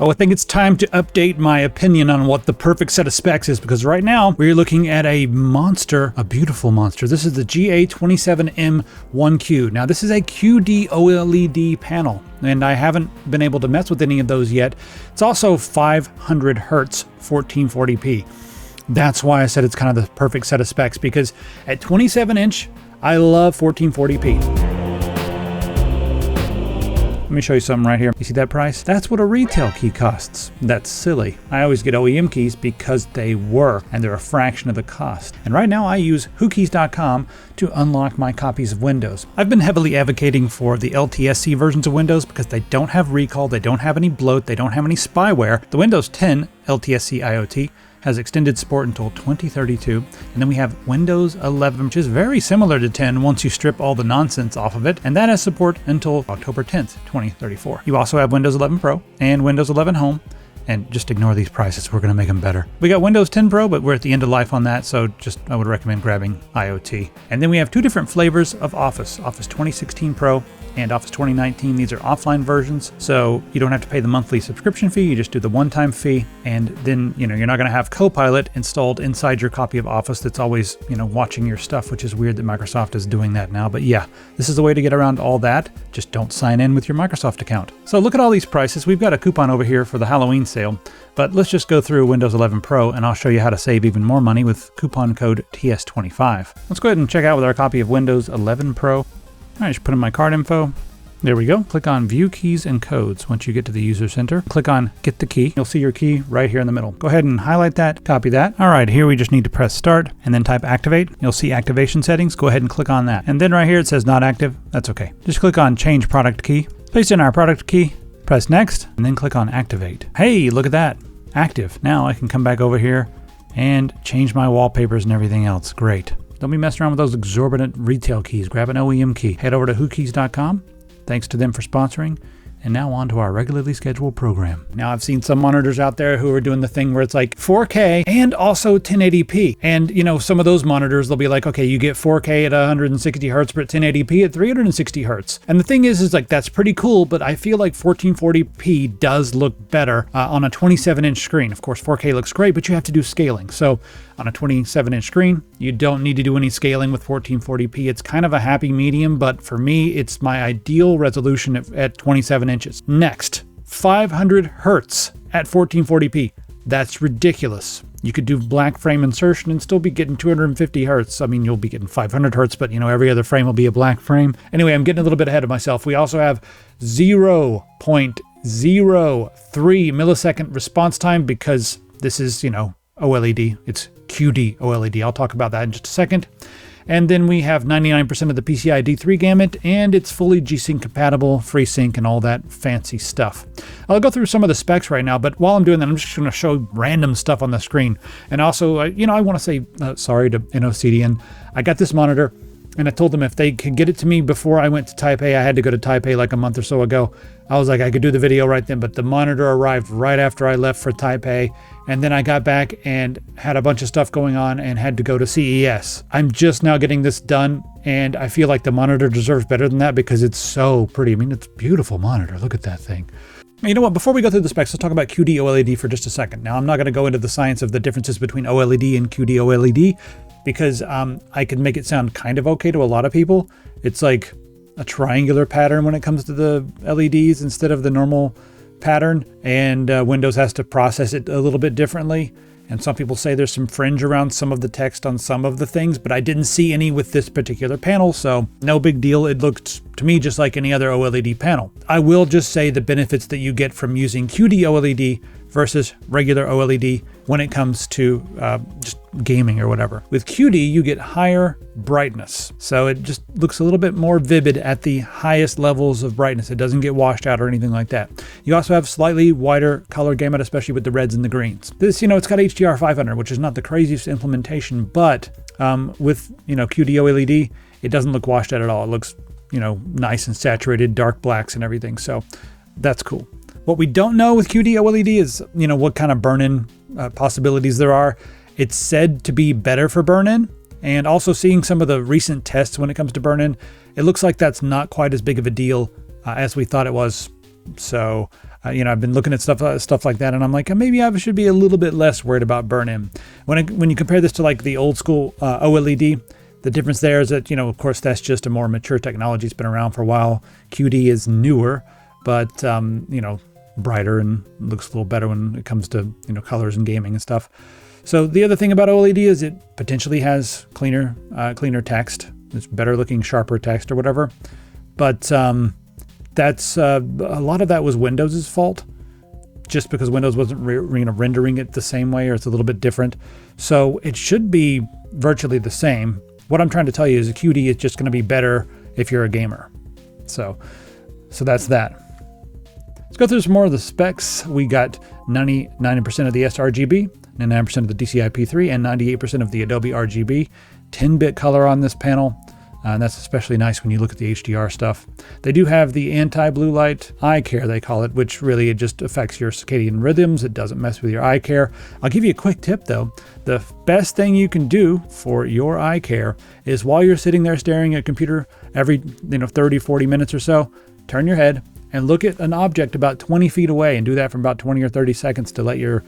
Oh, I think it's time to update my opinion on what the perfect set of specs is, because right now we're looking at a monster, a beautiful monster. This is the GA27M1Q. Now this is a QD-OLED panel, and I haven't been able to mess with any of those yet. It's also 500 Hertz 1440p. That's why I said it's kind of the perfect set of specs, because at 27 inch, I love 1440p. Let me show you something right here. You see that price? That's what a retail key costs. That's silly. I always get OEM keys because they work and they're a fraction of the cost. And right now I use whokeys.com to unlock my copies of Windows. I've been heavily advocating for the LTSC versions of Windows because they don't have recall, they don't have any bloat, they don't have any spyware. The Windows 10 LTSC IoT has extended support until 2032, and then we have Windows 11, which is very similar to 10 once you strip all the nonsense off of it, and that has support until October 10th, 2034. You also have Windows 11 Pro and Windows 11 Home, and just ignore these prices, we're going to make them better. We got Windows 10 Pro, but we're at the end of life on that, so I would recommend grabbing IoT. And then we have two different flavors of Office 2016 Pro and Office 2019. These are offline versions, so you don't have to pay the monthly subscription fee, you just do the one-time fee, and then you're not going to have Copilot installed inside your copy of Office that's always watching your stuff, which is weird that Microsoft is doing that now. But yeah, this is the way to get around all that. Just don't sign in with your Microsoft account. So look at all these prices. We've got a coupon over here for the Halloween sale, but let's just go through Windows 11 Pro and I'll show you how to save even more money with coupon code TS25. Let's go ahead and check out with our copy of Windows 11 Pro. I just put in my card info. There we go. Click on View Keys and Codes once you get to the User Center. Click on Get the Key. You'll see your key right here in the middle. Go ahead and highlight that, copy that. All right, here we just need to press Start and then type Activate. You'll see Activation Settings. Go ahead and click on that. And then right here it says Not Active. That's okay. Just click on Change Product Key. Paste in our product key, press Next, and then click on Activate. Hey, look at that. Active. Now I can come back over here and change my wallpapers and everything else. Great. Don't be messing around with those exorbitant retail keys. Grab an OEM key. Head over to whokeys.com. Thanks to them for sponsoring. And now on to our regularly scheduled program. Now I've seen some monitors out there who are doing the thing where it's like 4K and also 1080p. And some of those monitors, they'll be like, okay, you get 4K at 160 Hertz, but 1080p at 360 Hertz. And the thing is like, that's pretty cool, but I feel like 1440p does look better on a 27-inch screen. Of course, 4K looks great, but you have to do scaling. So on a 27-inch screen, you don't need to do any scaling with 1440p. It's kind of a happy medium, but for me, it's my ideal resolution at 27 inches. Next, 500 Hertz at 1440p. That's ridiculous. You could do black frame insertion and still be getting 250 Hertz. I mean, you'll be getting 500 Hertz, but every other frame will be a black frame. Anyway, I'm getting a little bit ahead of myself. We also have 0.03 millisecond response time because this is, OLED. It's QD-OLED. I'll talk about that in just a second. And then we have 99% of the PCI D3 gamut, and it's fully G-Sync compatible, FreeSync, and all that fancy stuff. I'll go through some of the specs right now, but while I'm doing that, I'm just going to show random stuff on the screen. And also, I want to say sorry to INNOCN. I got this monitor, and I told them if they could get it to me before I went to Taipei. I had to go to Taipei like a month or so ago. I was like, I could do the video right then, but the monitor arrived right after I left for Taipei. And then I got back and had a bunch of stuff going on and had to go to CES. I'm just now getting this done, and I feel like the monitor deserves better than that because it's so pretty. I mean, it's a beautiful monitor. Look at that thing. You know what? Before we go through the specs, let's talk about QD-OLED for just a second. Now, I'm not going to go into the science of the differences between OLED and QD-OLED because I can make it sound kind of okay to a lot of people. It's like a triangular pattern when it comes to the LEDs instead of the normal pattern, and Windows has to process it a little bit differently. And some people say there's some fringe around some of the text on some of the things, but I didn't see any with this particular panel, so no big deal. It looked to me just like any other OLED panel. I will just say the benefits that you get from using QD-OLED versus regular OLED when it comes to just gaming or whatever. With QD, you get higher brightness. So it just looks a little bit more vivid at the highest levels of brightness. It doesn't get washed out or anything like that. You also have slightly wider color gamut, especially with the reds and the greens. This, it's got HDR 500, which is not the craziest implementation, but with, QD-OLED, it doesn't look washed out at all. It looks, nice and saturated, dark blacks and everything. So that's cool. What we don't know with QD-OLED is, what kind of burn-in possibilities there are. It's said to be better for burn-in, and also seeing some of the recent tests when it comes to burn-in, it looks like that's not quite as big of a deal as we thought it was. So I've been looking at stuff like that, and I'm like, maybe I should be a little bit less worried about burn-in. When you compare this to like the old school OLED, the difference there is that, of course, that's just a more mature technology. It's been around for a while. QD is newer, but, brighter and looks a little better when it comes to, colors and gaming and stuff. So the other thing about OLED is it potentially has cleaner text. It's better looking, sharper text or whatever. But that's a lot of that was Windows' fault, just because Windows wasn't rendering it the same way, or it's a little bit different. So it should be virtually the same. What I'm trying to tell you is QD is just going to be better if you're a gamer. So that's that. Let's go through some more of the specs. We got 99% of the sRGB, 99% of the DCI-P3, and 98% of the Adobe RGB. 10-bit color on this panel. And that's especially nice when you look at the HDR stuff. They do have the anti-blue light eye care, they call it, which really it just affects your circadian rhythms. It doesn't mess with your eye care. I'll give you a quick tip though. The best thing you can do for your eye care is while you're sitting there staring at a computer every 30, 40 minutes or so, turn your head and look at an object about 20 feet away, and do that for about 20 or 30 seconds to let your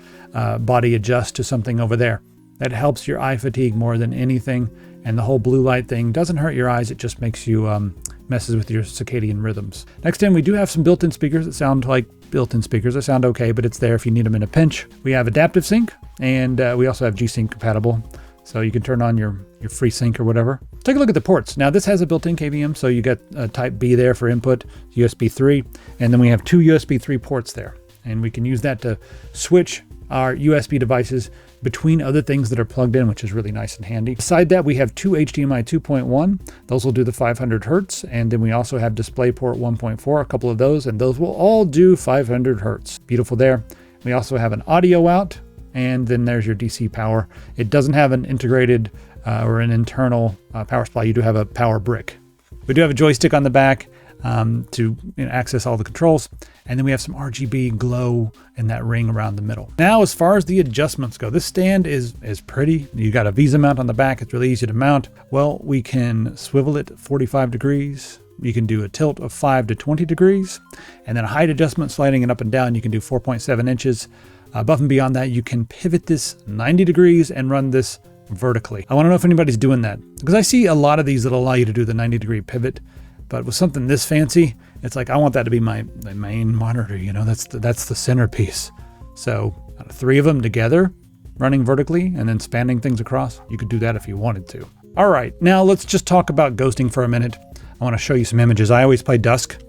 body adjust to something over there. That helps your eye fatigue more than anything. And the whole blue light thing doesn't hurt your eyes. It just makes you, messes with your circadian rhythms. Next in, we do have some built-in speakers that sound like built-in speakers. They sound okay, but it's there if you need them in a pinch. We have adaptive sync, and we also have G-Sync compatible. So you can turn on your FreeSync or whatever. Take a look at the ports. Now this has a built-in KVM, so you got type B there for input, USB 3, and then we have 2 USB 3 ports there. And we can use that to switch our USB devices between other things that are plugged in, which is really nice and handy. Beside that, we have 2 HDMI 2.1. Those will do the 500 hertz. And then we also have DisplayPort 1.4, a couple of those, and those will all do 500 hertz. Beautiful there. We also have an audio out, and then there's your DC power. It doesn't have an integrated or an internal power supply. You do have a power brick. We do have a joystick on the back to access all the controls. And then we have some RGB glow in that ring around the middle. Now, as far as the adjustments go, this stand is pretty. You got a VESA mount on the back. It's really easy to mount. Well, we can swivel it 45 degrees. You can do a tilt of 5 to 20 degrees. And then a height adjustment, sliding it up and down. You can do 4.7 inches. Above and beyond that, you can pivot this 90 degrees and run this vertically. I want to know if anybody's doing that, because I see a lot of these that allow you to do the 90-degree pivot. But with something this fancy, it's like, I want that to be my main monitor, that's the centerpiece. So 3 of them together, running vertically and then spanning things across, you could do that if you wanted to. All right, now let's just talk about ghosting for a minute. I want to show you some images. I always play Dusk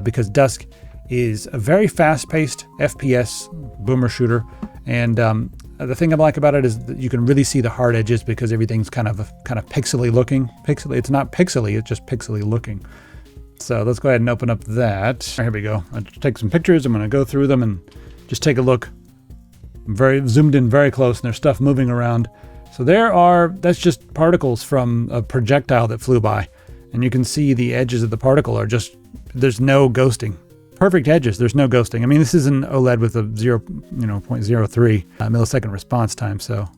because Dusk is a very fast-paced FPS boomer shooter. And the thing I like about it is that you can really see the hard edges because everything's kind of pixely looking. It's not pixely, it's just pixely looking. So let's go ahead and open up that. Here we go. I'll take some pictures. I'm going to go through them and just take a look. I'm very zoomed in very close, and there's stuff moving around. So that's just particles from a projectile that flew by. And you can see the edges of the particle are there's no ghosting. Perfect edges, there's no ghosting. I mean, this is an OLED with a 0.03 millisecond response time. So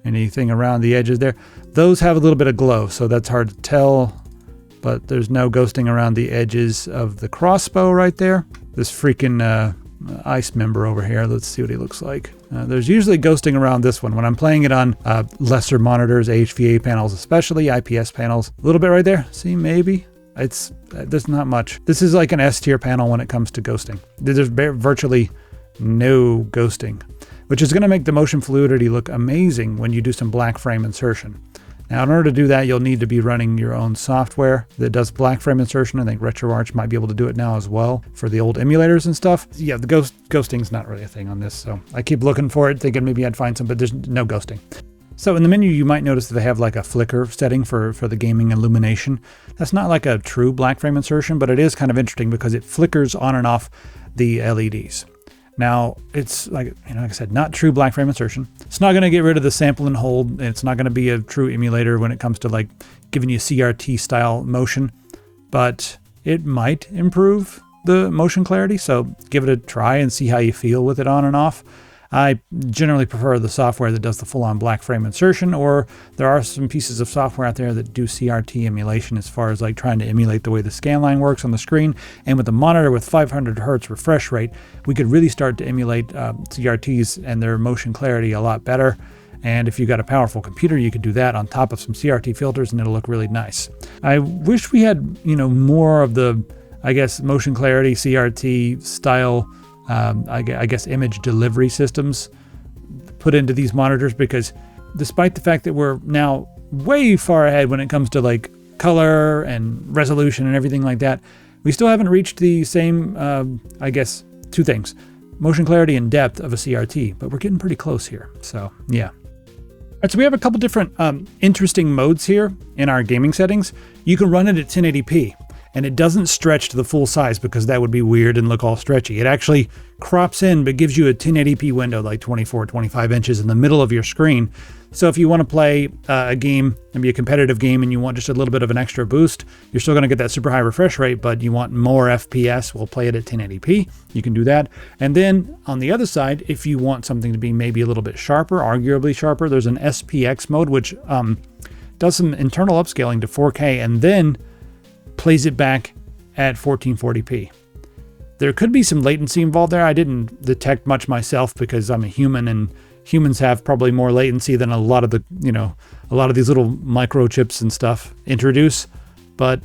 anything around the edges there, those have a little bit of glow. So that's hard to tell. But there's no ghosting around the edges of the crossbow right there. This freaking ice member over here, let's see what he looks like. There's usually ghosting around this one. When I'm playing it on lesser monitors, HVA panels especially, IPS panels, a little bit right there. See, maybe. There's not much. This is like an S tier panel when it comes to ghosting. There's virtually no ghosting, which is going to make the motion fluidity look amazing when you do some black frame insertion. Now, in order to do that, you'll need to be running your own software that does black frame insertion. I think RetroArch might be able to do it now as well for the old emulators and stuff. Yeah, the ghosting's not really a thing on this, so I keep looking for it, thinking maybe I'd find some, but there's no ghosting. So in the menu, you might notice that they have like a flicker setting for the gaming illumination. That's not like a true black frame insertion, but it is kind of interesting because it flickers on and off the LEDs. Now, it's like I said, not true black frame insertion. It's not going to get rid of the sample and hold. It's not going to be a true emulator when it comes to like giving you CRT style motion, but it might improve the motion clarity. So give it a try and see how you feel with it on and off. I generally prefer the software that does the full-on black frame insertion, or there are some pieces of software out there that do CRT emulation as far as like trying to emulate the way the scan line works on the screen. And with a monitor with 500 hertz refresh rate, we could really start to emulate CRTs and their motion clarity a lot better. And if you got a powerful computer, you could do that on top of some CRT filters and it'll look really nice. I wish we had, more of the, I guess, motion clarity, CRT style, I guess image delivery systems put into these monitors, because despite the fact that we're now way far ahead when it comes to like color and resolution and everything like that, we still haven't reached the same, I guess, two things, motion clarity and depth of a CRT, but we're getting pretty close here. So yeah. All right, so we have a couple different interesting modes here in our gaming settings. You can run it at 1080p, and it doesn't stretch to the full size because that would be weird and look all stretchy. It actually crops in, but gives you a 1080p window, like 24, 25 inches in the middle of your screen. So if you want to play a game, maybe a competitive game, and you want just a little bit of an extra boost, you're still going to get that super high refresh rate, but you want more FPS, we'll play it at 1080p. You can do that. And then on the other side, if you want something to be maybe a little bit sharper, arguably sharper, there's an SPX mode, which does some internal upscaling to 4K and then plays it back at 1440p. There could be some latency involved there. I didn't detect much myself because I'm a human, and humans have probably more latency than a lot of the, a lot of these little microchips and stuff introduce, but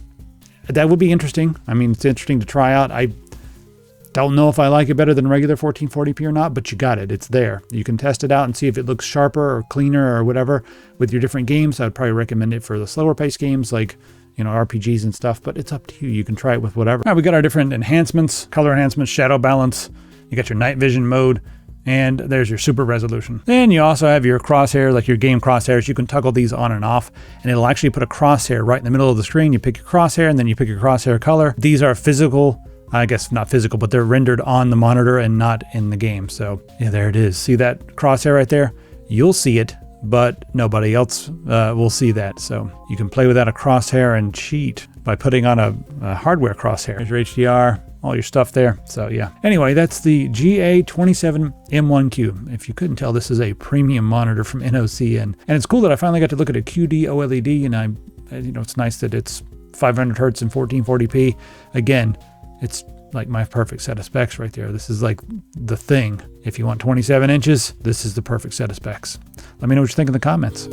that would be interesting. I mean, it's interesting to try out. I don't know if I like it better than regular 1440p or not, but you got it. It's there. You can test it out and see if it looks sharper or cleaner or whatever with your different games. I'd probably recommend it for the slower paced games like, RPGs and stuff, but it's up to you. You can try it with whatever. All right, we got our different enhancements, color enhancements, shadow balance. You got your night vision mode, and there's your super resolution. Then you also have your crosshair, like your game crosshairs. You can toggle these on and off, and it'll actually put a crosshair right in the middle of the screen. You pick your crosshair, and then you pick your crosshair color. These are physical, I guess not physical, but they're rendered on the monitor and not in the game. So yeah, there it is. See that crosshair right there? You'll see it, but nobody else will see that. So you can play without a crosshair and cheat by putting on a hardware crosshair. There's your HDR, all your stuff there. So yeah. Anyway, that's the GA27M1Q. If you couldn't tell, this is a premium monitor from INNOCN. And it's cool that I finally got to look at a QD-OLED, and it's nice that it's 500 hertz and 1440p. Again, it's like my perfect set of specs right there. This is like the thing. If you want 27 inches, this is the perfect set of specs. Let me know what you think in the comments.